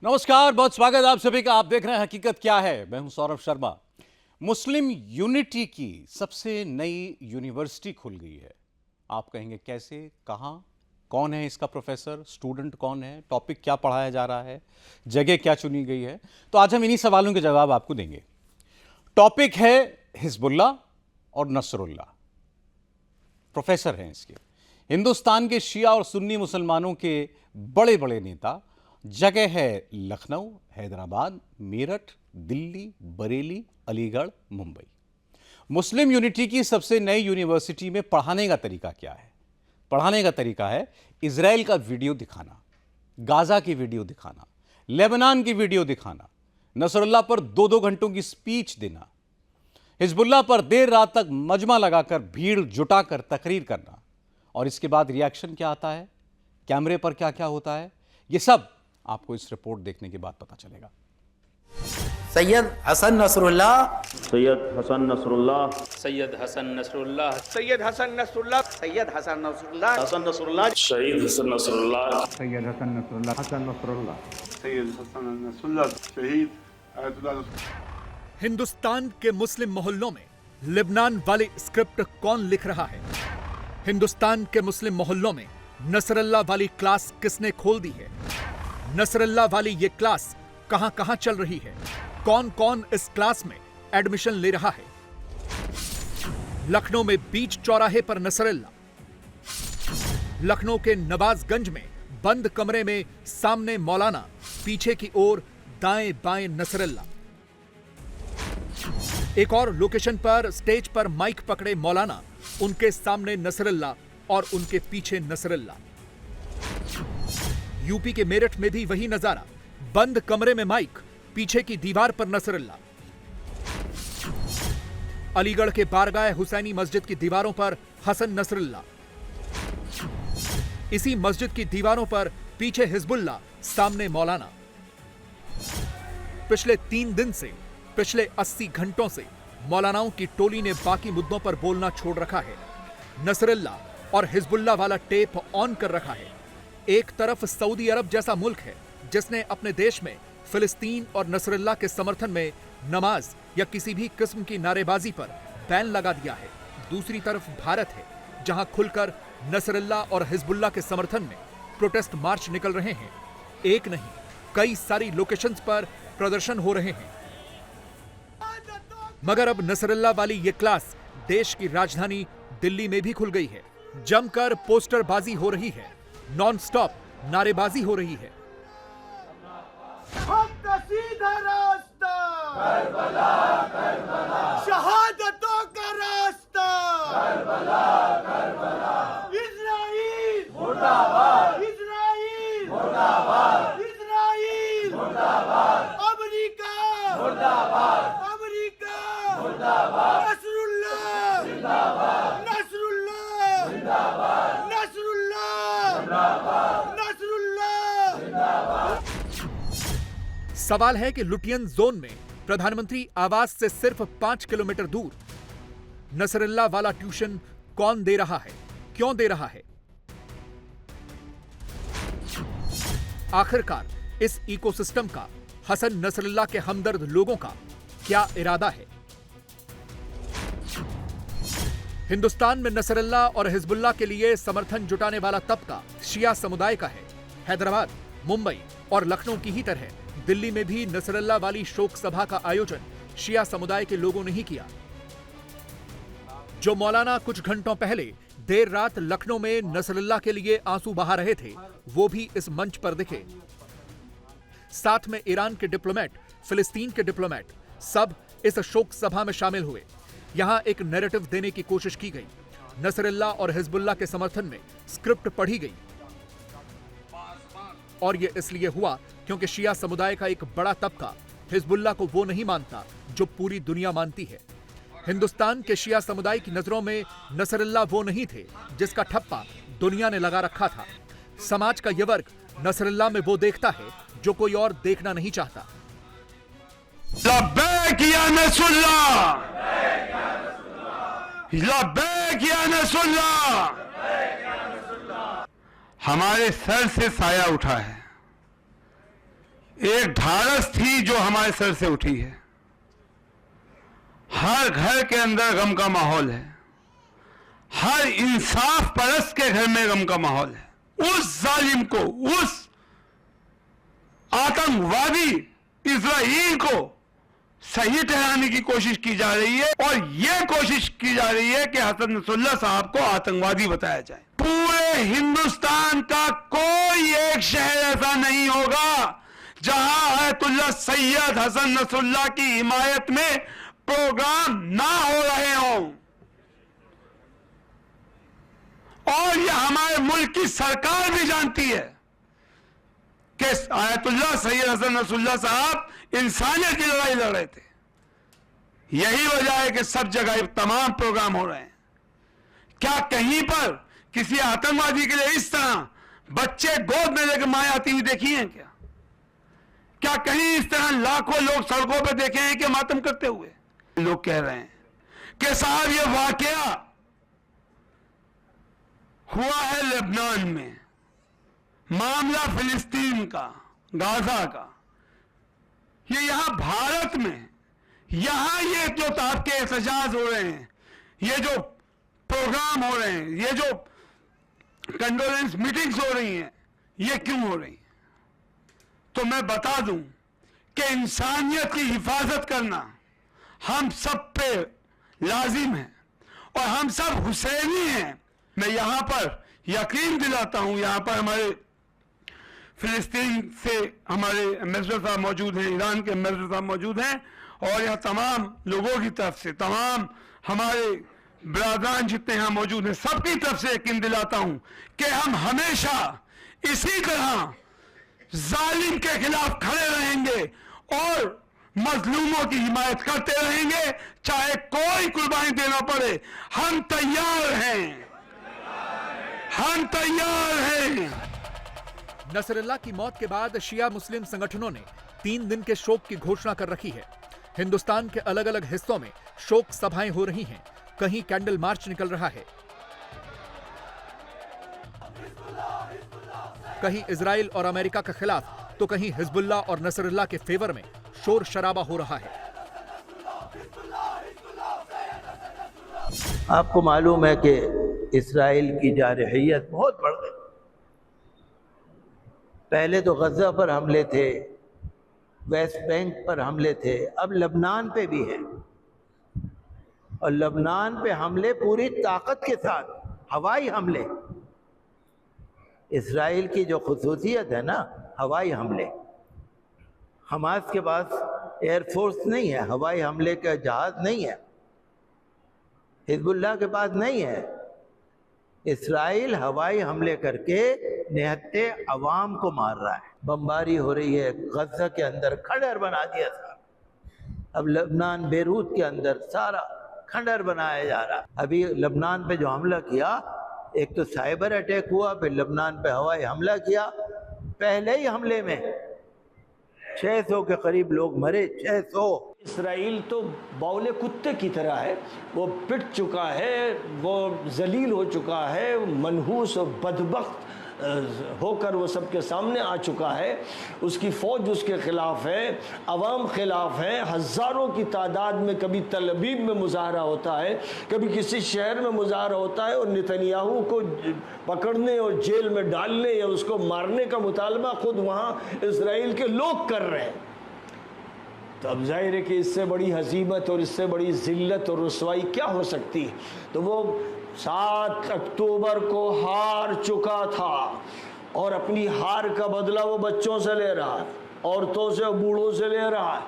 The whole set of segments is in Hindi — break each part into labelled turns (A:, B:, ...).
A: नमस्कार, बहुत स्वागत आप सभी का। आप देख रहे हैं हकीकत क्या है। मैं हूं सौरभ शर्मा। मुस्लिम यूनिटी की सबसे नई यूनिवर्सिटी खुल गई है। आप कहेंगे कैसे, कहां, कौन है इसका प्रोफेसर, स्टूडेंट कौन है, टॉपिक क्या पढ़ाया जा रहा है, जगह क्या चुनी गई है। तो आज हम इन्हीं सवालों के जवाब आपको देंगे। टॉपिक है हिजबुल्लाह और नसरुल्लाह। प्रोफेसर हैं इसके। हिंदुस्तान के शिया और सुन्नी मुसलमानों के बड़े बड़े नेता। जगह है लखनऊ, हैदराबाद, मेरठ, दिल्ली, बरेली, अलीगढ़, मुंबई। मुस्लिम यूनिटी की सबसे नई यूनिवर्सिटी में पढ़ाने का तरीका क्या है? पढ़ाने का तरीका है इजराइल का वीडियो दिखाना, गाजा की वीडियो दिखाना, लेबनान की वीडियो दिखाना, नसरुल्लाह पर 2-2 घंटों की स्पीच देना, हिजबुल्लाह पर देर रात तक मजमा लगाकर भीड़ जुटाकर तकरीर करना। और इसके बाद रिएक्शन क्या आता है, कैमरे पर क्या क्या होता है, यह सब आपको इस रिपोर्ट देखने के बाद पता चलेगा।
B: Sayyed Hassan Nasrallah,
C: Sayyed Hassan Nasrallah,
D: Sayyed Hassan Nasrallah,
E: Sayyed Hassan Nasrallah,
B: Sayyed Hassan Nasrallah,
C: Hassan Nasrallah,
F: शहीद Hassan Nasrallah,
G: Sayyed Hassan Nasrallah, Hassan Nasrallah,
H: Sayyed Hassan Nasrallah, शहीद आयतुल्लाह।
I: हिंदुस्तान के मुस्लिम मोहल्लों में लेबनान वाली स्क्रिप्ट कौन लिख रहा है? हिंदुस्तान के मुस्लिम मोहल्लों में नसरुल्लाह वाली क्लास किसने खोल दी है? नसरुल्लाह वाली ये क्लास कहां कहां चल रही है? कौन कौन इस क्लास में एडमिशन ले रहा है? लखनऊ में बीच चौराहे पर नसरुल्लाह, लखनऊ के नवाजगंज में बंद कमरे में सामने मौलाना, पीछे की ओर दाएं बाएं नसरुल्लाह। एक और लोकेशन पर स्टेज पर माइक पकड़े मौलाना, उनके सामने नसरुल्लाह और उनके पीछे नसरुल्लाह। यूपी के मेरठ में भी वही नजारा, बंद कमरे में माइक, पीछे की दीवार पर नसरुल्लाह। अलीगढ़ के बारगाह हुसैनी मस्जिद की दीवारों पर हसन नसरुल्लाह, इसी मस्जिद की दीवारों पर पीछे हिजबुल्लाह, सामने मौलाना। पिछले 3 दिन से, पिछले 80 घंटों से मौलानाओं की टोली ने बाकी मुद्दों पर बोलना छोड़ रखा है। नसरुल्लाह और हिजबुल्लाह वाला टेप ऑन कर रखा है। एक तरफ सऊदी अरब जैसा मुल्क है जिसने अपने देश में फिलिस्तीन और नसरुल्लाह के समर्थन में नमाज या किसी भी किस्म की नारेबाजी पर बैन लगा दिया है। दूसरी तरफ भारत है जहां खुलकर नसरुल्लाह और हिजबुल्लाह के समर्थन में प्रोटेस्ट मार्च निकल रहे हैं। एक नहीं, कई सारी लोकेशंस पर प्रदर्शन हो रहे हैं। मगर अब नसरुल्लाह वाली ये क्लास देश की राजधानी दिल्ली में भी खुल गई है। जमकर पोस्टरबाजी हो रही है, नॉन स्टॉप नारेबाजी हो रही है।
E: हक का सीधा रास्ता, करबला करबला, शहादतों का रास्ता, करबला करबला, इजराइल मुर्दाबाद, इजराइल मुर्दाबाद, इजराइल मुर्दाबाद, अमेरिका मुर्दाबाद, अमेरिका मुर्दाबाद, नसरुल्लाह जिंदाबाद, नसरुल्लाह जिंदाबाद, नसरुल्लाह जिंदाबाद, नसरुल्लाह जिंदाबाद।
I: सवाल है कि लुटियन जोन में प्रधानमंत्री आवास से सिर्फ 5 किलोमीटर दूर नसरुल्लाह वाला ट्यूशन कौन दे रहा है, क्यों दे रहा है? आखिरकार इस इकोसिस्टम का हसन नसरुल्लाह के हमदर्द लोगों का क्या इरादा है? हिंदुस्तान में नसरुल्लाह और हिजबुल्लाह के लिए समर्थन जुटाने वाला तबका शिया समुदाय का है। हैदराबाद, मुंबई और लखनऊ की ही तरह दिल्ली में भी नसरुल्लाह वाली शोक सभा का आयोजन शिया समुदाय के लोगों ने ही किया। जो मौलाना कुछ घंटों पहले देर रात लखनऊ में नसरुल्लाह के लिए आंसू बहा रहे थे, वो भी इस मंच पर दिखे। साथ में ईरान के डिप्लोमेट, फिलिस्तीन के डिप्लोमेट, सब इस शोक सभा में शामिल हुए। यहां एक नैरेटिव देने की कोशिश की गई। नसरुल्लाह और हिजबुल्लाह के समर्थन में स्क्रिप्ट पढ़ी गई। और यह इसलिए हुआ क्योंकि शिया समुदाय का एक बड़ा तबका हिजबुल्लाह को वो नहीं मानता जो पूरी दुनिया मानती है। हिंदुस्तान के शिया समुदाय की नजरों में नसरुल्लाह वो नहीं थे जिसका ठप्पा दुनिया ने लगा रखा था। समाज का यह वर्ग नसरुल्लाह में वो देखता है जो कोई और देखना नहीं चाहता।
F: लब्बैक या नसरुल्लाह, लब्बैक या नसरुल्लाह। हमारे सर से साया उठा है। एक ढाढ़स थी जो हमारे सर से उठी है। हर घर के अंदर गम का माहौल है, हर इंसाफ परस्त के घर में गम का माहौल है। उस जालिम को, उस आतंकवादी इजराइल को सही ठहराने की कोशिश की जा रही है और यह कोशिश की जा रही है कि हसन नसरुल्लाह साहब को आतंकवादी बताया जाए। पूरे हिंदुस्तान का कोई एक शहर ऐसा नहीं होगा जहां आयतुल्लाह सैयद हसन नसरुल्लाह की हिमायत में प्रोग्राम ना हो रहे हों। और यह हमारे मुल्क की सरकार भी जानती है कि आयतुल्लाह सैयद हसन नसरुल्लाह साहब इंसानियत की लड़ाई लड़ रहे थे। यही वजह है कि सब जगह तमाम प्रोग्राम हो रहे हैं। क्या कहीं पर किसी आतंकवादी के लिए इस तरह बच्चे गोद में लेकर मां आती हुई देखी हैं क्या? क्या कहीं इस तरह लाखों लोग सड़कों पर देखे हैं कि मातम करते हुए? लोग कह रहे हैं कि साहब ये वाकया हुआ है लेबनान में, मामला फिलिस्तीन का, गाजा का, ये यहां भारत में, यहां ये जो आपके एहतजाज हो रहे हैं, ये जो प्रोग्राम हो रहे हैं, ये जो कंडोलेंस मीटिंग्स हो रही हैं, ये क्यों हो रही हैं? तो मैं बता दूं कि इंसानियत की हिफाजत करना हम सब पे लाजिम है और हम सब हुसैनी हैं। मैं यहां पर यकीन दिलाता हूं, यहां पर हमारे फिलिस्तीन से हमारे एम्बेसडर साहब मौजूद हैं, ईरान के एम्बेसडर साहब मौजूद हैं और यहाँ तमाम लोगों की तरफ से, तमाम हमारे ब्रादरान जितने यहाँ मौजूद हैं, सबकी तरफ से यकीन दिलाता हूं कि हम हमेशा इसी तरह जालिम के खिलाफ खड़े रहेंगे और मजलूमों की हिमायत करते रहेंगे, चाहे कोई कुर्बानी देना पड़े। हम तैयार हैं, हम तैयार हैं।
I: नसरुल्लाह की मौत के बाद शिया मुस्लिम संगठनों ने 3 दिन के शोक की घोषणा कर रखी है। हिंदुस्तान के अलग अलग हिस्सों में शोक सभाएं हो रही हैं, कहीं कैंडल मार्च निकल रहा है, कहीं इजराइल और अमेरिका के खिलाफ तो कहीं हिजबुल्लाह और नसरुल्लाह के फेवर में शोर शराबा हो रहा है।
J: आपको मालूम है कि इस्राइल की जारहियत बहुत बढ़ गई। पहले तो गज़ा पर हमले थे, वेस्ट बैंक पर हमले थे, अब लबनान पे भी है और लबनान पे हमले पूरी ताकत के साथ, हवाई हमले। इस्राइल की जो खुसूसियत है ना, हवाई हमले। हमास के पास एयरफोर्स नहीं है, हवाई हमले का जहाज नहीं है, हिजबुल्लाह के पास नहीं है। इस्राइल हवाई हमले करके निहत्ते अवाम को मार रहा है, बमबारी हो रही है। गज़ा के अंदर खंडर बना दिया था, अब लबनान बेरूत के अंदर सारा खंडर बनाया जा रहा। अभी लबनान पे जो हमला किया, एक तो साइबर अटैक हुआ, फिर लबनान पे हवाई हमला किया। पहले ही हमले में 600 के करीब लोग मरे, 600।
K: इसराइल तो बौले कुत्ते की तरह है, वो पिट चुका है, वो जलील हो चुका है, मनहूस और बदबख्त होकर वो सबके सामने आ चुका है। उसकी फ़ौज उसके ख़िलाफ़ है, अवाम ख़िलाफ़ है। हज़ारों की तादाद में कभी तल अबीब में मुजाहरा होता है, कभी किसी शहर में मुजाहरा होता है और नेतन्याहू को पकड़ने और जेल में डालने या उसको मारने का मुतालबा खुद वहाँ इसराइल के लोग कर रहे हैं। तो अब जाहिर है कि इससे बड़ी हज़ीमत और इससे बड़ी ज़िल्लत और रुसवाई क्या हो सकती है। तो वो 7 अक्टूबर को हार चुका था और अपनी हार का बदला वो बच्चों से ले रहा है, औरतों से और बूढ़ों से ले रहा है।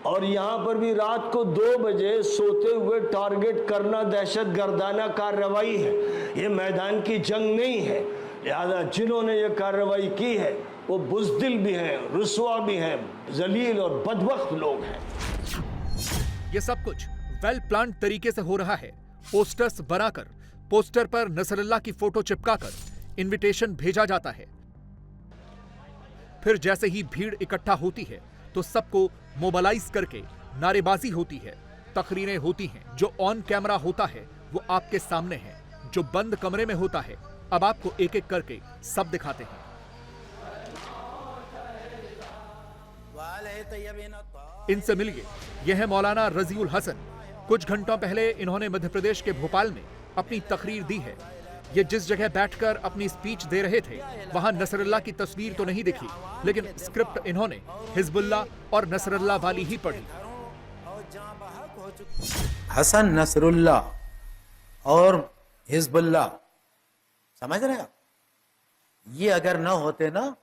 K: और यहाँ पर भी रात को 2 बजे सोते हुए टारगेट करना दहशत गर्दाना कार्रवाई है, ये मैदान की जंग नहीं है। लिहाजा जिन्होंने ये कार्रवाई की है वो बुज़दिल भी हैं, रुसवा भी हैं, जलील और बदबख्त लोग हैं।
I: ये सब कुछ वेल प्लान तरीके से हो रहा है। पोस्टर्स बनाकर, पोस्टर पर नसरुल्लाह की फोटो चिपकाकर इनविटेशन भेजा जाता है। फिर जैसे ही भीड़ इकट्ठा होती है तो सबको मोबालाइज करके नारेबाजी होती है, तकरीरें होती हैं। जो ऑन कैमरा होता है वो आपके सामने है, जो बंद कमरे में होता है अब आपको एक एक करके सब दिखाते हैं। इनसे मिलिए, यह है मौलाना रजीउल हसन। कुछ घंटों पहले इन्होंने मध्य प्रदेश के भोपाल में अपनी तकरीर दी है। ये जिस जगह बैठकर अपनी स्पीच दे रहे थे वहां नसरुल्लाह की तस्वीर तो नहीं दिखी, लेकिन स्क्रिप्ट इन्होंने हिजबुल्लाह और नसरुल्लाह वाली ही पढ़ी।
B: हसन नसरुल्लाह और हिजबुल्लाह, समझ रहे हैं आप? ये अगर ना होते ना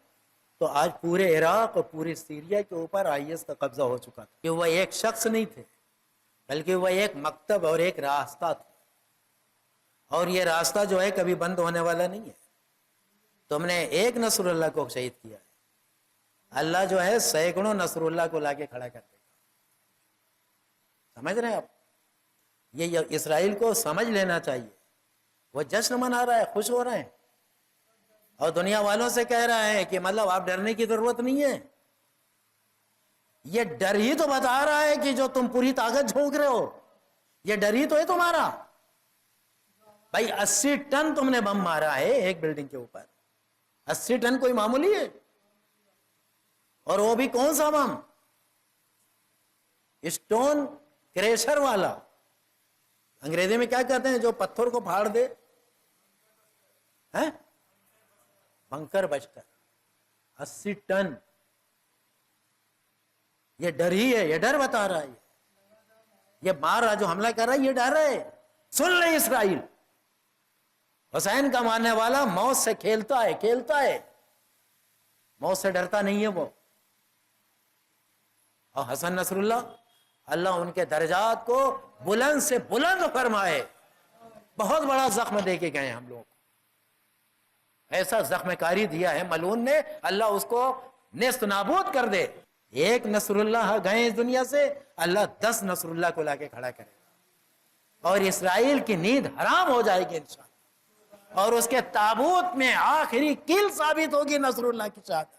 B: तो आज पूरे इराक और पूरे सीरिया के ऊपर आईएस का कब्जा हो चुका था। कि वह एक शख्स नहीं थे, बल्कि वह एक मकतब और एक रास्ता था, और ये रास्ता जो है कभी बंद होने वाला नहीं है। तुमने एक नसरुल्लाह को शहीद किया है, अल्लाह जो है सैकड़ों नसरुल्लाह को लाके खड़ा कर देगा। समझ रहे हैं आप? ये इसराइल को समझ लेना चाहिए। वो जश्न मना रहा है, खुश हो रहे हैं, और दुनिया वालों से कह रहा है कि मतलब आप डरने की जरूरत नहीं है। ये डर ही तो बता रहा है कि जो तुम पूरी ताकत झोंक रहे हो, ये डर ही तो है तुम्हारा। भाई 80 टन तुमने बम मारा है एक बिल्डिंग के ऊपर। 80 टन कोई मामूली है? और वो भी कौन सा बम? स्टोन क्रेशर वाला। अंग्रेजी में क्या कहते हैं जो पत्थर को फाड़ दे? हैं? Bunker buster. 80 टन। ये डर ही है, ये डर बता रहा है। ये मार रहा, जो हमला कर रहा है, ये डर है। सुन ले इसराइल, हुसैन का मानने वाला मौत से खेलता है, मौत से डरता नहीं है वो। और हसन नसरुल्लाह, अल्लाह उनके दर्जात को बुलंद से बुलंद फरमाए। बहुत बड़ा जख्म दे के गए हम लोग, ऐसा जख्मकारी दिया है मलून ने, अल्लाह उसको नेस्त नाबूद कर दे। एक नसरुल्लाह गए इस दुनिया से, अल्लाह 10 नसरुल्लाह को लाके खड़ा करेगा, और इसराइल की नींद हराम हो जाएगी इंशाअल्लाह, और उसके ताबूत में आखिरी किल साबित होगी नसरुल्लाह की शहादत।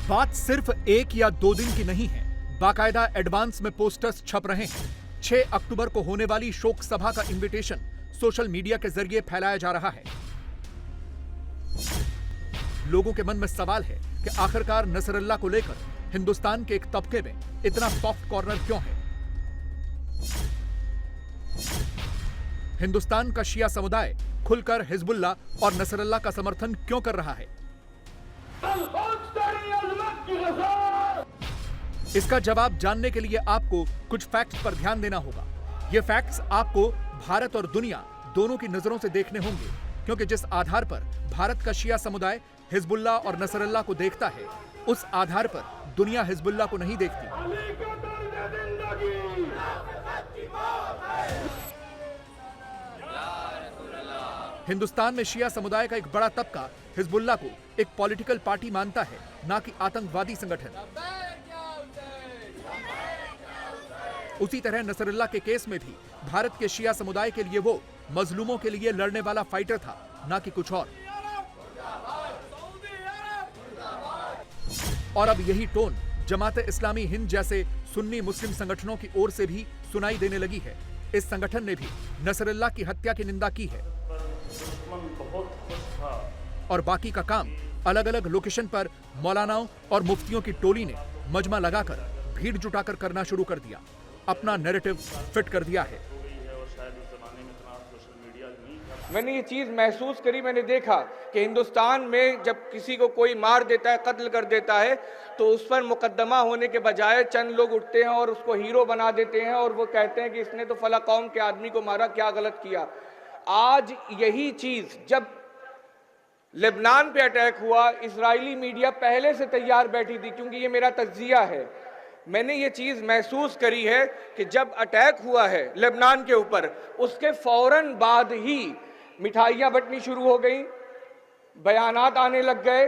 I: बात सिर्फ 1 या 2 दिन की नहीं है, बाकायदा एडवांस में पोस्टर्स छप रहे हैं। 6 अक्टूबर को होने वाली शोक सभा का इनविटेशन सोशल मीडिया के जरिए फैलाया जा रहा है। लोगों के मन में सवाल है कि आखिरकार नसरुल्लाह को लेकर हिंदुस्तान के एक तबके में इतना सॉफ्ट कॉर्नर क्यों है? हिंदुस्तान का शिया समुदाय खुलकर हिजबुल्लाह और नसरुल्लाह का समर्थन क्यों कर रहा है? इसका जवाब जानने के लिए आपको कुछ फैक्ट्स पर ध्यान देना होगा। ये फैक्ट्स आपको भारत और दुनिया दोनों की नजरों से देखने होंगे, क्योंकि जिस आधार पर भारत का शिया समुदाय हिजबुल्लाह और नसरुल्लाह को देखता है, उस आधार पर दुनिया हिजबुल्लाह को नहीं देखती। हिंदुस्तान में शिया समुदाय का एक बड़ा तबका हिजबुल्लाह को एक पॉलिटिकल पार्टी मानता है, ना कि आतंकवादी संगठन। उसी तरह नसरुल्लाह के केस में भी भारत के शिया समुदाय के लिए वो मजलूमों के लिए लड़ने वाला फाइटर था, ना कि कुछ और अब यही टोन जमात-ए-इस्लामी हिंद जैसे सुन्नी मुस्लिम संगठनों की ओर से भी सुनाई देने लगी है। इस संगठन ने भी नसरुल्लाह की हत्या की निंदा की है, और बाकी का काम अलग अलग लोकेशन पर मौलानाओं और मुफ्तियों की टोली ने मजमा लगाकर भीड़ जुटाकर करना शुरू कर दिया, अपना नैरेटिव फिट कर दिया है।
L: मैंने ये चीज़ महसूस करी, मैंने देखा कि हिंदुस्तान में जब किसी को कोई मार देता है, कत्ल कर देता है, तो उस पर मुकदमा होने के बजाय चंद लोग उठते हैं और उसको हीरो बना देते हैं, और वो कहते हैं कि इसने तो फला कौम के आदमी को मारा, क्या गलत किया। आज यही चीज़ जब लेबनान पे अटैक हुआ, इजरायली मीडिया पहले से तैयार बैठी थी, क्योंकि ये मेरा तज्जिया है। मैंने ये चीज़ महसूस करी है कि जब अटैक हुआ है लेबनान के ऊपर, उसके फौरन बाद ही मिठाइयाँ बंटनी शुरू हो गई, बयानात आने लग गए।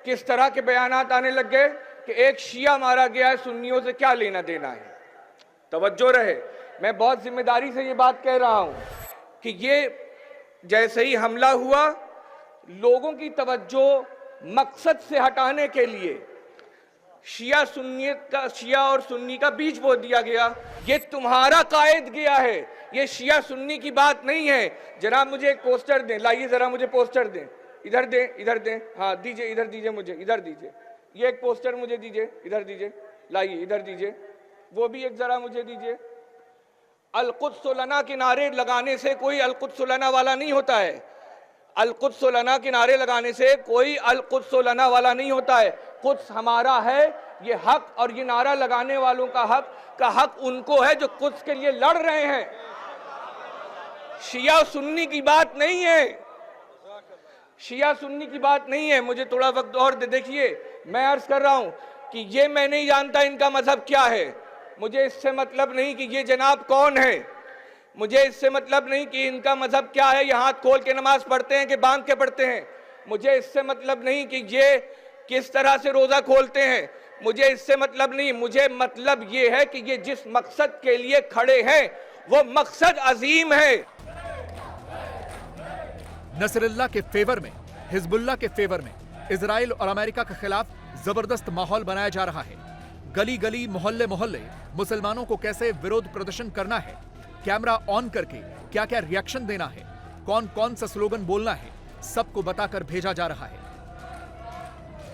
L: किस तरह के बयानात आने लग गए कि एक शिया मारा गया है, सुन्नियों से क्या लेना देना है। तवज्जो रहे, मैं बहुत जिम्मेदारी से ये बात कह रहा हूँ कि ये जैसे ही हमला हुआ, लोगों की तवज्जो मकसद से हटाने के लिए शिया और सुन्नी का बीच बो दिया गया। ये तुम्हारा कायद गया है, ये शिया सुन्नी की बात नहीं है। जनाब मुझे एक पोस्टर दें, लाइए जरा मुझे पोस्टर दें, इधर दें, हाँ दीजिए, इधर दीजिए, मुझे इधर दीजिए, ये एक पोस्टर मुझे दीजिए, इधर दीजिए, लाइए इधर दीजिए, वो भी एक जरा मुझे दीजिए। अल-कुद्स लना के नारे लगाने से कोई अल-कुद्स लना वाला नहीं होता है। अल-कुद्स लना के नारे लगाने से कोई अल-कुद्स लना वाला नहीं होता है। कुद्स हमारा है, ये हक, और ये नारा लगाने वालों का हक उनको है जो कुद्स के लिए लड़ रहे हैं। शिया सुन्नी की बात नहीं है, शिया सुन्नी की बात नहीं है। मुझे थोड़ा वक्त और देखिए, मैं अर्ज कर रहा हूं कि ये मैं नहीं जानता इनका मजहब क्या है, मुझे इससे मतलब नहीं कि ये जनाब कौन है, मुझे इससे मतलब नहीं कि इनका मजहब क्या है, ये हाथ खोल के नमाज पढ़ते हैं कि बांध के पढ़ते हैं, मुझे इससे मतलब नहीं कि ये किस तरह से रोजा खोलते हैं, मुझे इससे मतलब नहीं। मुझे मतलब ये है कि ये जिस मकसद के लिए खड़े हैं वो मकसद अजीम है।
I: नसरुल्लाह के फेवर में, हिजबुल्लाह के फेवर में इजराइल और अमेरिका के खिलाफ जबरदस्त माहौल बनाया जा रहा है। गली गली, मोहल्ले मोहल्ले मुसलमानों को कैसे विरोध प्रदर्शन करना है, कैमरा ऑन करके क्या क्या रिएक्शन देना है, कौन कौन सा स्लोगन बोलना है, सबको बताकर भेजा जा रहा है।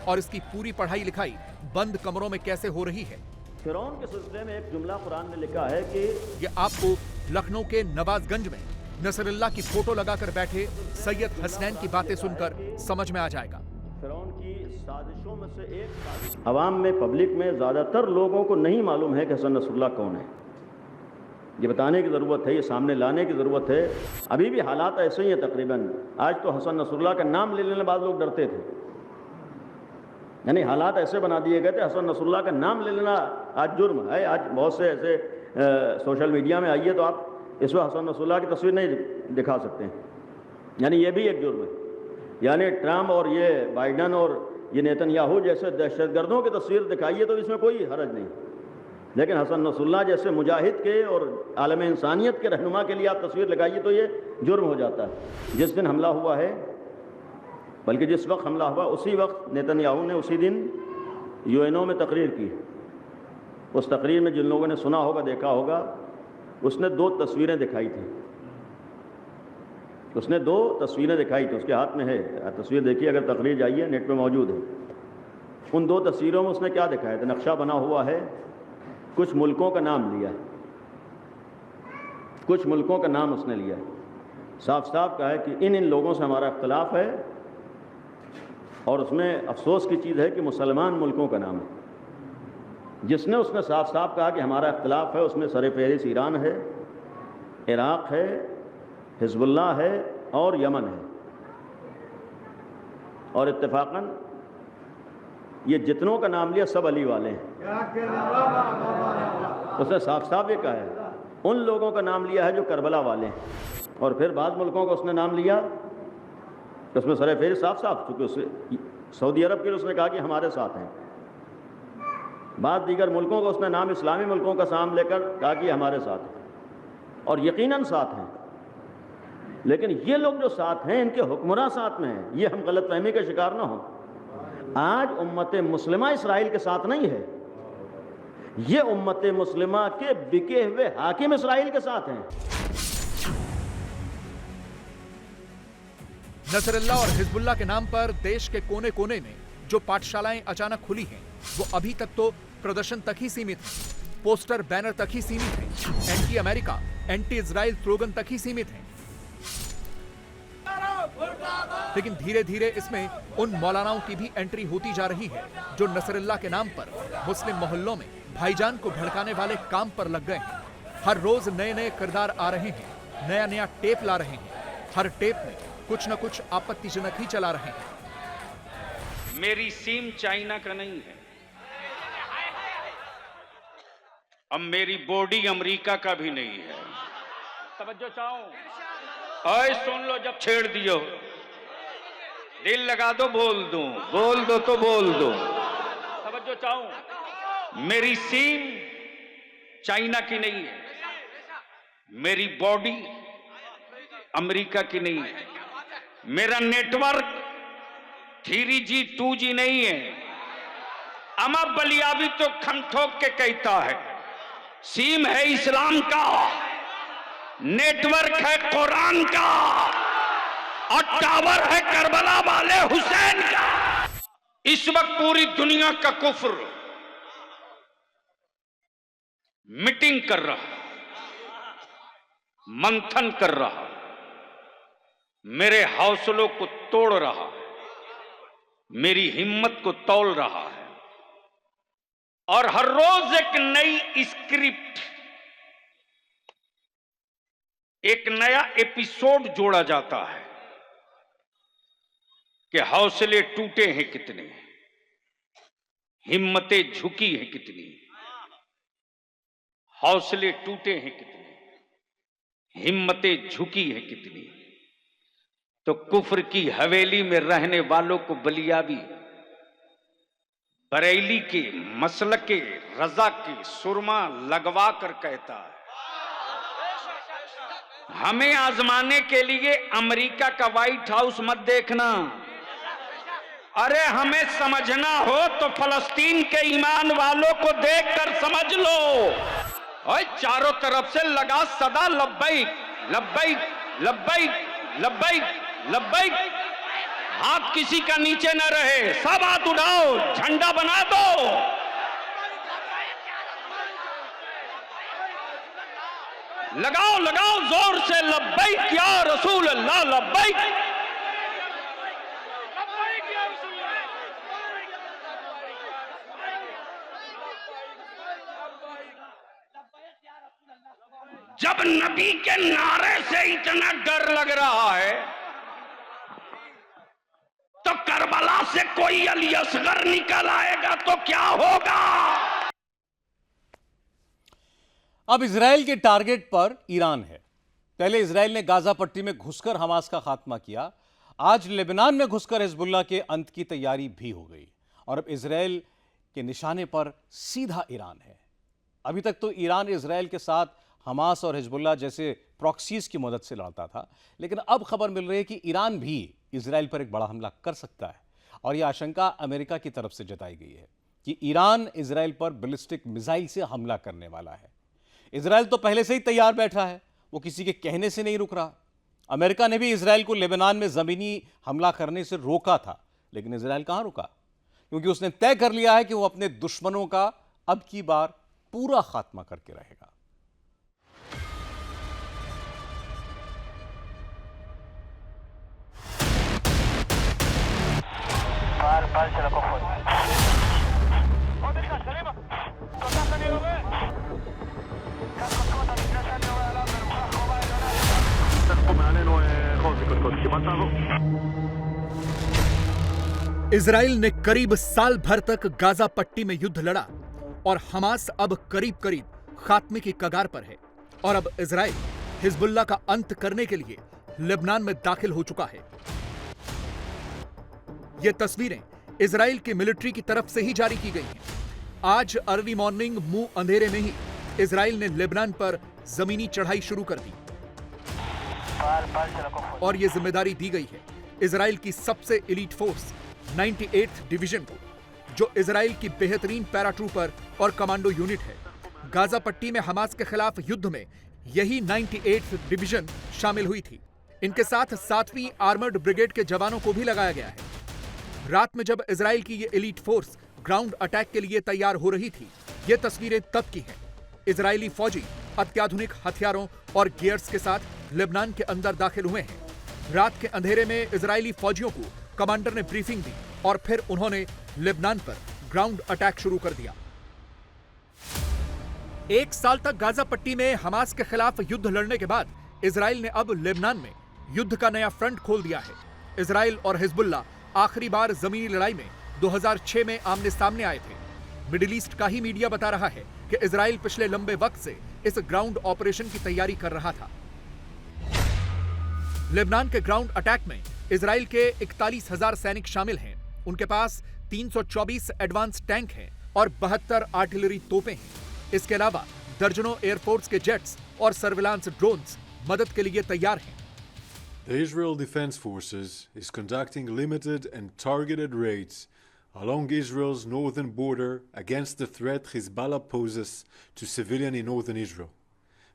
I: और इसकी पूरी पढ़ाई लिखाई बंद कमरों में कैसे हो रही है।
C: फिरौन के सिलसिले में एक जुमला कुरान में लिखा है कि
I: ये आपको लखनऊ के नवाजगंज में नसरुल्लाह की फोटो लगाकर बैठे सैयद हसनैन की बातें सुनकर समझ में आ जाएगा।
C: फिरौन की साजिशों में से एक अवाम में, पब्लिक में ज़्यादातर लोगों को नहीं मालूम है कि हसन नसरुल्लाह कौन है। ये बताने की ज़रूरत है, ये सामने लाने की ज़रूरत है। अभी भी हालात ऐसे ही हैं तकरीबन। आज तो हसन नसरुल्लाह का नाम ले लेने बाद लोग डरते थे, यानी हालात ऐसे बना दिए गए थे, हसन नसरुल्लाह का नाम ले लेना आज जुर्म है। आज बहुत से ऐसे सोशल मीडिया में आइए तो आप इस वक्त हसन नसरुल्लाह की तस्वीर नहीं दिखा सकते हैं, यानी ये भी एक जुर्म है। यानी ट्रम्प और ये बाइडन और ये नेतन्याहू जैसे दहशतगर्दों की तस्वीर दिखाइए तो इसमें कोई हरज नहीं, लेकिन हसन नसरुल्लाह जैसे मुजाहिद के और आलम इंसानियत के रहनुमा के लिए आप तस्वीर लगाइए तो ये जुर्म हो जाता है। जिस दिन हमला हुआ है, बल्कि जिस वक्त हमला हुआ उसी वक्त नेतन्याहू ने उसी दिन यूएनओ में तकरीर की। उस तकरीर में जिन लोगों ने सुना होगा, देखा होगा, उसने 2 तस्वीरें दिखाई थी। उसने 2 तस्वीरें दिखाई थी, उसके हाथ में है तस्वीर, देखिए अगर तकरीर जाइए नेट पे मौजूद है। उन 2 तस्वीरों में उसने क्या दिखाया था? नक्शा बना हुआ है, कुछ मुल्कों का नाम लिया है, कुछ मुल्कों का नाम उसने लिया है। साफ साफ कहा है कि इन लोगों से हमारा इख्तलाफ है, और उसमें अफसोस की चीज़ है कि मुसलमान मुल्कों का नाम है। जिसने उसने साफ साफ कहा कि हमारा इख्तलाफ है, उसमें सरफ़हरिस्त ईरान है, इराक़ है, हिज़्बुल्लाह है और यमन है। और इत्तेफाकन ये जितनों का नाम लिया सब अली वाले हैं। उसने साफ साफ ये कहा है। उन लोगों का नाम लिया है जो करबला वाले हैं, और फिर बाद मुल्कों का उसने नाम लिया, उसमें सरफ़हरिस्त साफ साफ, चूँकि उससे सऊदी अरब के लिए उसने कहा कि हमारे साथ हैं। बाद दीगर मुल्कों का उसने नाम, इस्लामी मुल्कों का नाम लेकर कहा कि हमारे साथ हैं, और यकीनन साथ हैं। लेकिन ये लोग जो साथ हैं, इनके हुक्मरान साथ में हैं, ये हम गलतफहमी का शिकार ना हो। आज उम्मत मुस्लिमा इसराइल के साथ नहीं है, ये उम्मत मुस्लिमा के बिके हुए हाकिम इसराइल के साथ हैं।
I: नसरुल्लाह और हिजबुल्लाह के नाम पर देश के कोने कोने में जो पाठशालाएं अचानक खुली हैं, वो अभी तक तो प्रदर्शन तक ही सीमित हैं, पोस्टर बैनर तक ही सीमित हैं, anti America, anti Israel slogan तक ही सीमित हैं। लेकिन धीरे धीरे इसमें उन मौलानाओं की भी एंट्री होती जा रही है जो नसरुल्लाह के नाम पर मुस्लिम मोहल्लों में भाईजान को भड़काने वाले काम पर लग गए हैं। हर रोज नए नए किरदार आ रहे हैं, नया नया टेप ला रहे हैं, हर टेप में कुछ न कुछ आपत्तिजनक ही चला रहे हैं।
D: मेरी सीम चाइना का नहीं है, अब मेरी बॉडी अमेरिका का भी नहीं है। तवज्जो चाहूं, ओए सुन लो, जब छेड़ दियो, दिल लगा दो, बोल दो तो बोल दो। तवज्जो चाहूं, मेरी सीम चाइना की नहीं है, मेरी बॉडी अमेरिका की नहीं है, मेरा नेटवर्क 3G 2G नहीं है। अमा बलियाबी तो खम ठोक के कहता है, सीम है इस्लाम का, नेटवर्क है कुरान का, और टावर है करबला वाले हुसैन का। इस वक्त पूरी दुनिया का कुफ्र मीटिंग कर रहा, मंथन कर रहा, मेरे हौसलों को तोड़ रहा, मेरी हिम्मत को तौल रहा है और हर रोज एक नई स्क्रिप्ट, एक नया एपिसोड जोड़ा जाता है कि हौसले टूटे हैं कितने, हिम्मतें झुकी हैं कितनी, हौसले टूटे हैं कितने, हिम्मतें झुकी हैं कितनी। तो कुफ्र की हवेली में रहने वालों को बलियाबी बरेली के मसलक के रजा के सुरमा लगवा कर कहता है, हमें आजमाने के लिए अमेरिका का व्हाइट हाउस मत देखना, अरे हमें समझना हो तो फलस्तीन के ईमान वालों को देखकर समझ लो। और चारों तरफ से लगा सदा लब्बैक लब्बैक लब्बैक लब्बैक लब्बैक, हाथ किसी का नीचे न रहे, सब हाथ उठाओ, झंडा बना दो। लगाओ लगाओ जोर से लब्बैक या रसूल अल्लाह, लब्बैक। जब नबी के नारे से इतना डर लग रहा है तो करबला से कोई अली असगर निकल आएगा तो क्या होगा।
A: अब इजराइल के टारगेट पर ईरान है। पहले इजराइल ने गाजा पट्टी में घुसकर हमास का खात्मा किया, आज लेबनान में घुसकर हिजबुल्लाह के अंत की तैयारी भी हो गई और अब इजराइल के निशाने पर सीधा ईरान है। अभी तक तो ईरान इजराइल के साथ हमास और हिजबुल्लाह जैसे प्रॉक्सीज की मदद से लड़ता था, लेकिन अब खबर मिल रही है कि ईरान भी इजराइल पर एक बड़ा हमला कर सकता है और यह आशंका अमेरिका की तरफ से जताई गई है कि ईरान इजराइल पर बैलिस्टिक मिसाइल से हमला करने वाला है। इजराइल तो पहले से ही तैयार बैठा है, वो किसी के कहने से नहीं रुक रहा। अमेरिका ने भी इजराइल को लेबनान में जमीनी हमला करने से रोका था, लेकिन इजराइल कहां रुका, क्योंकि उसने तय कर लिया है कि वो अपने दुश्मनों का अब की बार पूरा खात्मा करके रहेगा।
I: इजराइल ने करीब साल भर तक गाजा पट्टी में युद्ध लड़ा और हमास अब करीब करीब खात्मे की कगार पर है और अब इजराइल हिजबुल्लाह का अंत करने के लिए लेबनान में दाखिल हो चुका है। ये तस्वीरें इजराइल की मिलिट्री की तरफ से ही जारी की गई हैं। आज अर्ली मॉर्निंग मुंह अंधेरे में ही इजराइल ने लेबनान पर जमीनी चढ़ाई शुरू कर दी और यह जिम्मेदारी दी गई है इजराइल की सबसे एलीट फोर्स 98th डिवीजन को, जो इजराइल की बेहतरीन पैराट्रूपर और कमांडो यूनिट है। गाजा पट्टी में हमास के खिलाफ युद्ध में यही 98th डिवीजन शामिल हुई थी। इनके साथ 7वीं आर्मर्ड ब्रिगेड के जवानों को भी लगाया गया है। रात में जब इजराइल की ये एलीट फोर्स ग्राउंड अटैक के लिए तैयार हो रही थी, ये तस्वीरें तब की हैं। इजरायली फौजी अत्याधुनिक हथियारों और गियर्स के साथ लेबनान के अंदर दाखिल हुए हैं। रात के अंधेरे में इजरायली फौजियों को कमांडर ने ब्रीफिंग दी और फिर उन्होंने लेबनान पर ग्राउंड अटैक शुरू कर दिया। एक साल तक गाजा पट्टी में हमास के खिलाफ युद्ध लड़ने के बाद इजराइल ने अब लेबनान में युद्ध का नया फ्रंट खोल दिया है। इजराइल और हिजबुल्लाह आखिरी बार जमीनी लड़ाई में 2006 में आमने सामने आए थे। मिडिल ईस्ट का ही मीडिया बता रहा है कि इजराइल पिछले लंबे वक्त से इस ग्राउंड ऑपरेशन की तैयारी कर रहा था। लेबनान के ग्राउंड अटैक में इजराइल के 41,000 सैनिक शामिल हैं। उनके पास 324 एडवांस टैंक हैं और 72 आर्टिलरी तोपें हैं। इसके अलावा दर्जनों एयरफोर्स के जेट्स और सर्विलांस ड्रोन्स मदद के लिए तैयार हैं।
M: The Israel Defense Forces is conducting limited and targeted raids along Israel's northern border against the threat Hezbollah poses to civilians in northern Israel.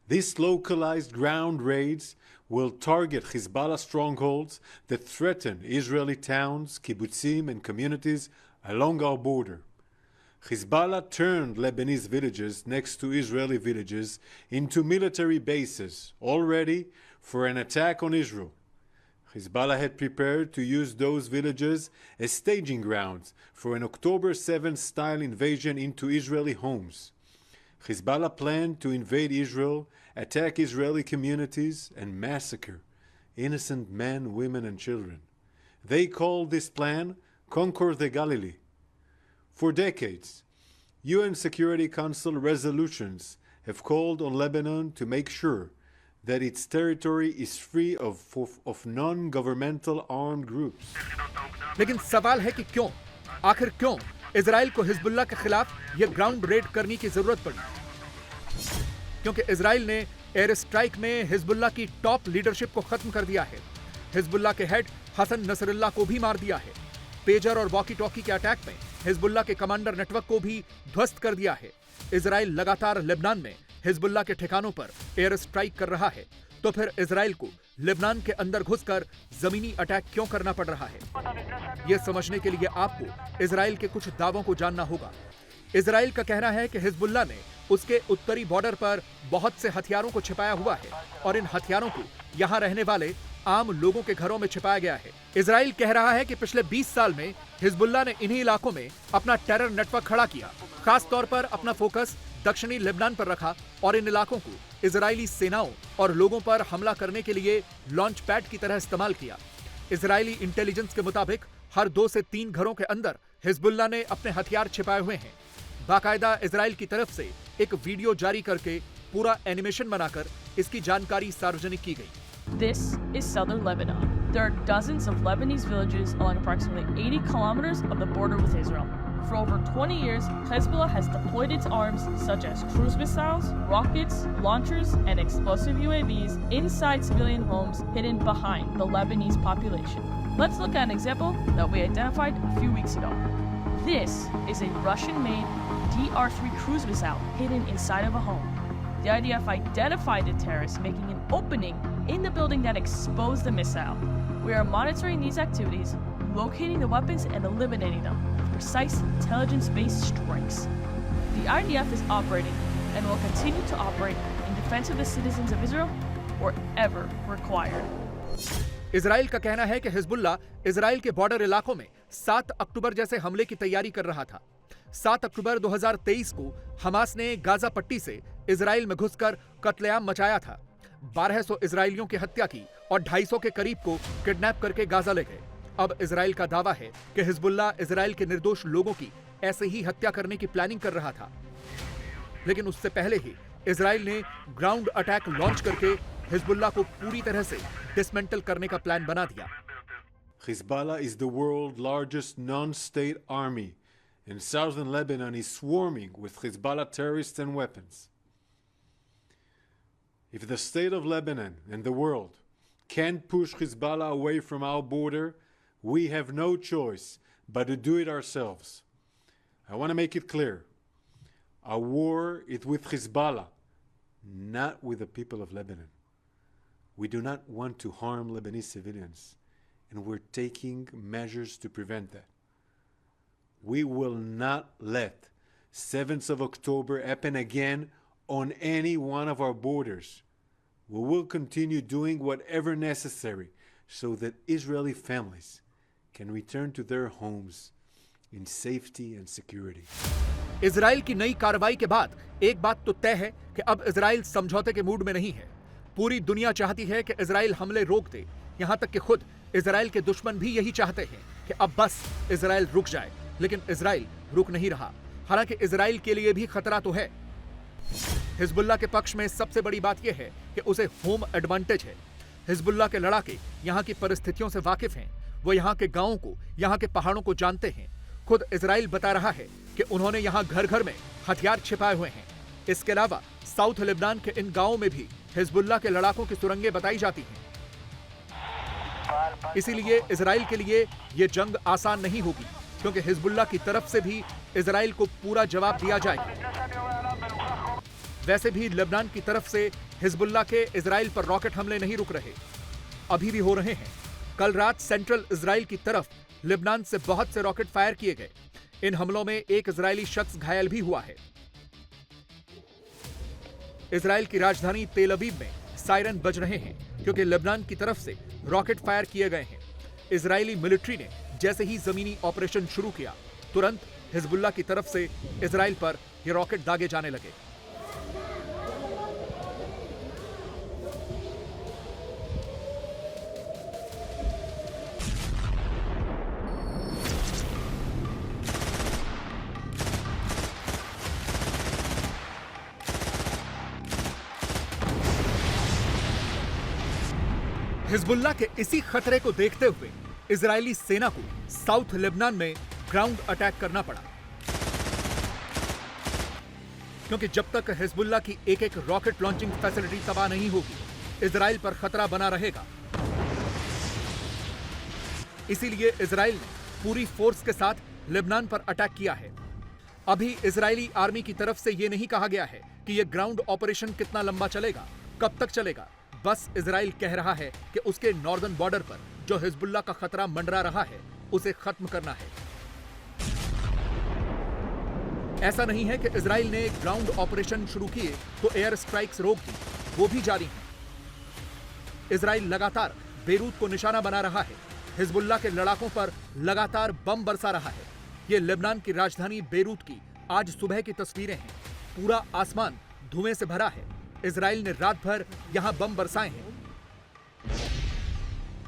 M: These localized ground raids will target Hezbollah strongholds that threaten Israeli towns, kibbutzim, and communities along our border. Hezbollah turned Lebanese villages next to Israeli villages into military bases, all ready for an attack on Israel. Hezbollah had prepared to use those villages as staging grounds for an October 7th style invasion into Israeli homes. Hezbollah planned to invade Israel, attack Israeli communities, and massacre innocent men, women, and children. They called this plan Conquer the Galilee. For decades, UN Security Council resolutions have called on Lebanon to make sure that its territory is free of non-governmental armed groups.
I: लेकिन सवाल है कि क्यों, आखिर क्यों इजराइल को हिजबुल्लाह के खिलाफ यह ग्राउंड रेड करने की जरूरत पड़ी? क्योंकि इजराइल ने एयर स्ट्राइक में हिजबुल्लाह की टॉप लीडरशिप को खत्म कर दिया है। हिजबुल्लाह के हेड हसन नसरुल्लाह को भी मार दिया है। पेजर और वॉकी टॉकी के अटैक में हिजबुल्लाह के कमांडर नेटवर्क को भी ध्वस्त कर दिया है। इजराइल लगातार लेबनान में हिजबुल्लाह के ठिकानों पर एयर स्ट्राइक कर रहा है, तो फिर इजराइल को लेबनान के अंदर घुसकर जमीनी अटैक क्यों करना पड़ रहा है? यह समझने के लिए आपको इजराइल के कुछ दावों को जानना होगा। इजराइल का कहना है कि हिजबुल्लाह ने उसके उत्तरी बॉर्डर पर बहुत से हथियारों को छिपाया हुआ है और इन हथियारों को यहां रहने वाले आम लोगों के घरों में छिपाया गया है। इजराइल कह रहा है कि पिछले 20 साल में हिजबुल्लाह ने इन्हीं इलाकों में अपना टेरर नेटवर्क खड़ा किया, खास तौर पर अपना फोकस दक्षिणी लेबनान पर रखा और इन इलाकों को इजरायली सेनाओं और लोगों पर हमला करने के लिए लॉन्च पैड की तरह इस्तेमाल किया। इजरायली इंटेलिजेंस के मुताबिक हर 2 से 3 घरों के अंदर हिजबुल्लाह ने अपने हथियार छिपाए हुए हैं। बाकायदा इजराइल की तरफ से एक वीडियो जारी करके पूरा एनिमेशन बनाकर इसकी जानकारी सार्वजनिक की गई।
N: This is southern Lebanon. There are dozens of Lebanese villages along approximately 80 kilometers of the border with Israel. For over 20 years, Hezbollah has deployed its arms, such as cruise missiles, rockets, launchers, and explosive UAVs inside civilian homes hidden behind the Lebanese population. Let's look at an example that we identified a few weeks ago. This is a Russian-made DR-3 cruise missile hidden inside of a home. The IDF identified the terrorists making an opening in the building that exposed the missile. We are monitoring these activities, locating the weapons and eliminating them with precise intelligence-based strikes. The IDF is operating and will continue to operate in defense of the citizens of Israel wherever required.
I: Israel का कहना है कि हिजबुल्लाह इजराइल के बॉर्डर इलाकों में 7 अक्टूबर जैसे हमले की तैयारी कर रहा था। 7 अक्टूबर 2023 को हमास ने गाजा पट्टी से इजराइल में घुसकर कत्लेआम मचाया था। 1200 इजरायलियों की हत्या की और 250 के करीब को किडनैप करके गाजा ले गए। अब इजराइल का दावा है कि हिजबुल्लाह इजराइल के निर्दोष लोगों की ऐसे ही हत्या करने की प्लानिंग कर रहा था, लेकिन उससे पहले ही इजराइल ने ग्राउंड अटैक लॉन्च करके हिजबुल्लाह को पूरी तरह से डिसमेंटल करने का प्लान बना दिया।
M: Hezbollah is the world's largest non-state army, and southern Lebanon is swarming with Hezbollah terrorists and weapons. If the state of Lebanon and the world can't push Hezbollah away from our border, we have no choice but to do it ourselves. I want to make it clear. Our war is with Hezbollah, not with the people of Lebanon. We do not want to harm Lebanese civilians, and we're taking measures to prevent that. We will not let 7th of October happen again on any one of our borders. We will continue doing whatever necessary so that Israeli families can return to their homes in safety and security.
I: Israel की नई कार्रवाई के बाद एक बात तो तय है कि अब इजराइल समझौते के मूड में नहीं है। पूरी दुनिया चाहती है कि इजराइल हमले रोक दे, यहां तक कि खुद इजराइल के दुश्मन भी यही चाहते हैं कि अब बस इजराइल रुक जाए, लेकिन इजराइल रुक नहीं रहा। हालांकि इजराइल के लिए भी खतरा तो है। हिजबुल्लाह के पक्ष में सबसे बड़ी बात यह है कि उसे होम एडवांटेज है। हिजबुल्लाह के लड़ाके यहाँ की परिस्थितियों से वाकिफ हैं, वो यहाँ के गांवों को, यहाँ के पहाड़ों को जानते हैं। खुद इजराइल बता रहा है कि उन्होंने यहाँ घर घर में हथियार छिपाए हुए हैं। इसके अलावा साउथ लेबनान के इन गांवों में भी हिजबुल्लाह के लड़ाकों की सुरंगें बताई जाती हैं। इसीलिए इजराइल के लिए ये जंग आसान नहीं होगी, क्योंकि हिजबुल्लाह की तरफ से भी इजराइल को पूरा जवाब दिया जाएगा। वैसे भी लेबनान की तरफ से हिजबुल्लाह के इजराइल पर रॉकेट हमले नहीं रुक रहे, अभी भी हो रहे हैं। कल रात सेंट्रल इजराइल की तरफ लेबनान से बहुत से रॉकेट फायर किए गए। इन हमलों में एक इजरायली शख्स घायल भी हुआ है। इजराइल की राजधानी तेल अवीव में सायरन बज रहे हैं क्योंकि लेबनान की तरफ से रॉकेट फायर किए गए हैं। इजरायली मिलिट्री ने जैसे ही जमीनी ऑपरेशन शुरू किया, तुरंत हिजबुल्लाह की तरफ से इजराइल पर ये रॉकेट दागे जाने लगे। हिजबुल्लाह के इसी खतरे को देखते हुए इजरायली सेना को साउथ लेबनान में ग्राउंड अटैक करना पड़ा, क्योंकि जब तक हिजबुल्लाह की एक एक रॉकेट लॉन्चिंग फैसिलिटी तबाह नहीं होगी, इजराइल पर खतरा बना रहेगा। इसीलिए इजराइल ने पूरी फोर्स के साथ लेबनान पर अटैक किया है। अभी इजरायली आर्मी की तरफ से यह नहीं कहा गया है कि यह ग्राउंड ऑपरेशन कितना लंबा चलेगा, कब तक चलेगा। बस इजराइल कह रहा है कि उसके नॉर्दर्न बॉर्डर पर जो हिजबुल्लाह का खतरा मंडरा रहा है, उसे खत्म करना है। ऐसा नहीं है कि इजराइल ने ग्राउंड ऑपरेशन शुरू किए तो एयर स्ट्राइक्स रोक दी, वो भी जारी हैं। इजराइल लगातार बेरूत को निशाना बना रहा है, हिजबुल्लाह के लड़ाकों पर लगातार बम बरसा रहा है। ये लेबनान की राजधानी बेरूत की आज सुबह की तस्वीरें हैं। पूरा आसमान धुएं से भरा है। इजराइल ने रात भर यहां बम बरसाए हैं।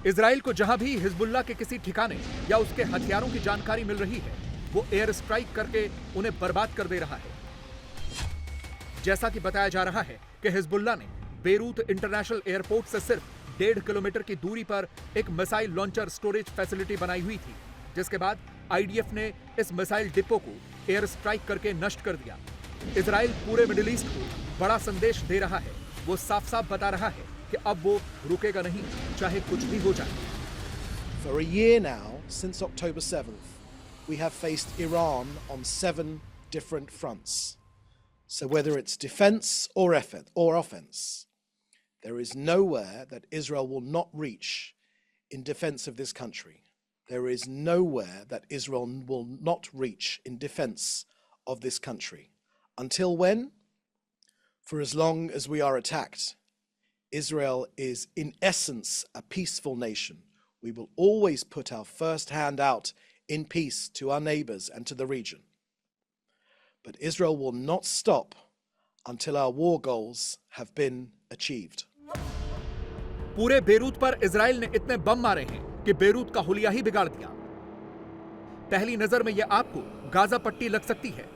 I: इजराइल को जहां भी हिजबुल्लाह के किसी ठिकाने या उसके हथियारों की जानकारी मिल रही है, वो एयर स्ट्राइक करके उन्हें बर्बाद कर दे रहा है। जैसा कि बताया जा रहा है कि हिजबुल्लाह ने बेरूत इंटरनेशनल एयरपोर्ट से सिर्फ 1.5 किलोमीटर की दूरी पर एक मिसाइल लॉन्चर स्टोरेज फैसिलिटी बनाई हुई थी, जिसके बाद आईडीएफ ने इस मिसाइल डिपो को एयर स्ट्राइक करके नष्ट कर दिया। इजराइल पूरे मिडिल ईस्ट को बड़ा संदेश दे रहा है। वो साफ साफ बता रहा है कि अब वो रुकेगा नहीं, चाहे कुछ भी हो जाए।
O: For a year now, since October 7th, we have faced Iran on 7 different fronts. So whether it's defense or offense, there is nowhere that Israel will not reach in defense of this country. There is nowhere that Israel will not reach in defense of this country. Until when? For as long as we are attacked. Israel is in essence a peaceful nation. We will always put our first hand out in peace to our neighbors and to the region. But Israel will not stop until our war goals have been achieved.
I: पूरे बेरूत पर इजराइल ने इतने बम मारे हैं कि बेरूत का हुलिया ही बिगाड़ दिया। पहली नजर में यह आपको गाजा पट्टी लग सकती है,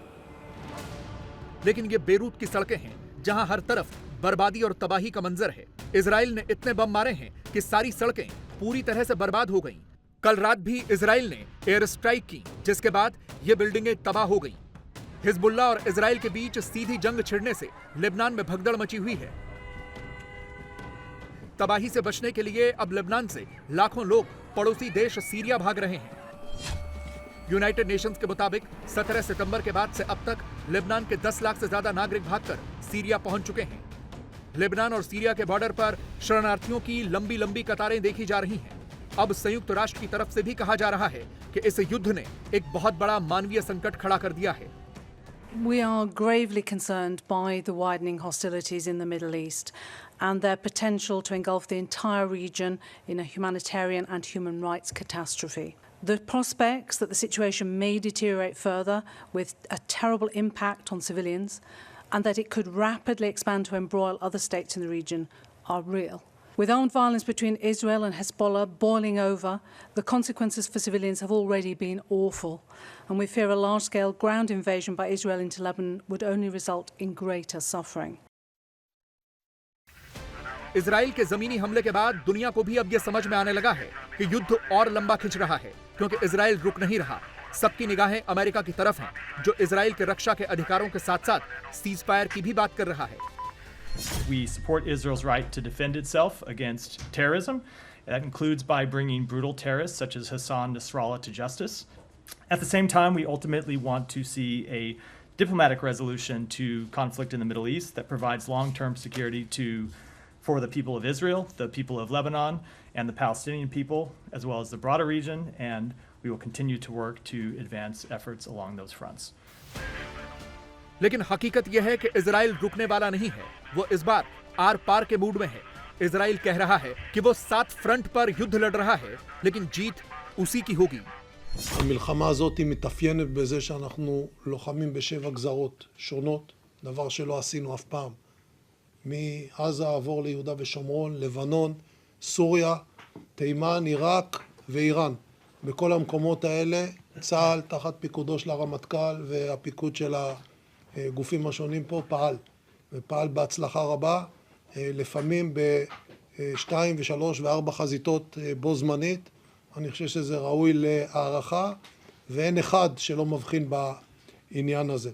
I: लेकिन ये बेरूत की सड़कें हैं जहां हर तरफ बर्बादी और तबाही का मंजर है। इजराइल ने इतने बम मारे हैं कि सारी सड़कें पूरी तरह से बर्बाद हो गईं। कल रात भी इजराइल ने एयर स्ट्राइक की, जिसके बाद ये बिल्डिंगें तबाह हो गईं। हिजबुल्लाह और इजराइल के बीच सीधी जंग छिड़ने से लेबनान में भगदड़ मची हुई है। तबाही से बचने के लिए अब लेबनान से लाखों लोग पड़ोसी देश सीरिया भाग रहे हैं। यूनाइटेड नेशंस के मुताबिक 17 सितंबर के बाद से अब तक लेबनान के 10 लाख से ज्यादा नागरिक भागकर सीरिया पहुंच चुके हैं। लेबनान और सीरिया के बॉर्डर पर शरणार्थियों की लंबी लंबी कतारें देखी जा रही हैं। अब संयुक्त राष्ट्र की तरफ से भी कहा जा रहा है कि इस युद्ध ने एक बहुत बड़ा मानवीय संकट खड़ा कर दिया है।
P: We are gravely concerned by the widening hostilities in the Middle East and their potential to engulf the entire region in a humanitarian and human rights catastrophe. The prospects that the situation may deteriorate further with a terrible impact on civilians and that it could rapidly expand to embroil other states in the region are real. With armed violence between Israel and Hezbollah boiling over, the consequences for civilians have already been awful, and we fear a large-scale ground invasion by Israel into Lebanon would only result in greater suffering.
I: Israel के जमीनी हमले के बाद दुनिया को भी अब यह समझ में आने लगा है कि युद्ध और लंबा खिंच रहा है, क्योंकि इजराइल रुक नहीं रहा। सबकी निगाहें अमेरिका की तरफ हैं, जो इजराइल के रक्षा के अधिकारों के साथ-साथ सीज़फायर की भी बात कर रहा है।
Q: We support Israel's right to defend itself against terrorism. That includes by bringing brutal terrorists such as Hassan Nasrallah to justice. At the same time, we ultimately want to see a diplomatic resolution to conflict in the Middle East that provides long-term security for the people of Israel, the people of Lebanon, and the Palestinian people, as well as the broader region. And we will continue to work to advance efforts along those fronts.
I: लेकिन हकीकत यह है कि इजराइल रुकने वाला नहीं है। वो इस बार आर पार के मूड में है। इजराइल कह रहा है कि वो 7 फ्रंट पर युद्ध लड़ रहा है, लेकिन जीत उसी की होगी।
R: המלחמה הזאת היא מתאפיינת בזה שאנחנו לוחמים ב7 גזרות שונות, דבר שלא עשינו אף פעם. מעזה עבור ליהודה ושומרון, לבנון, סוריה, תימן, עיראק ואיראן. בכל המקומות האלה צה"ל תחת פיקודו של הרמטכ"ל והפיקוד של הגופים השונים פה פעל. ופעל בהצלחה רבה, לפעמים ב2 ו3 ו4 חזיתות בו זמנית. אני חושב שזה ראוי להערכה, ואין אחד שלא מבחין בעניין הזה.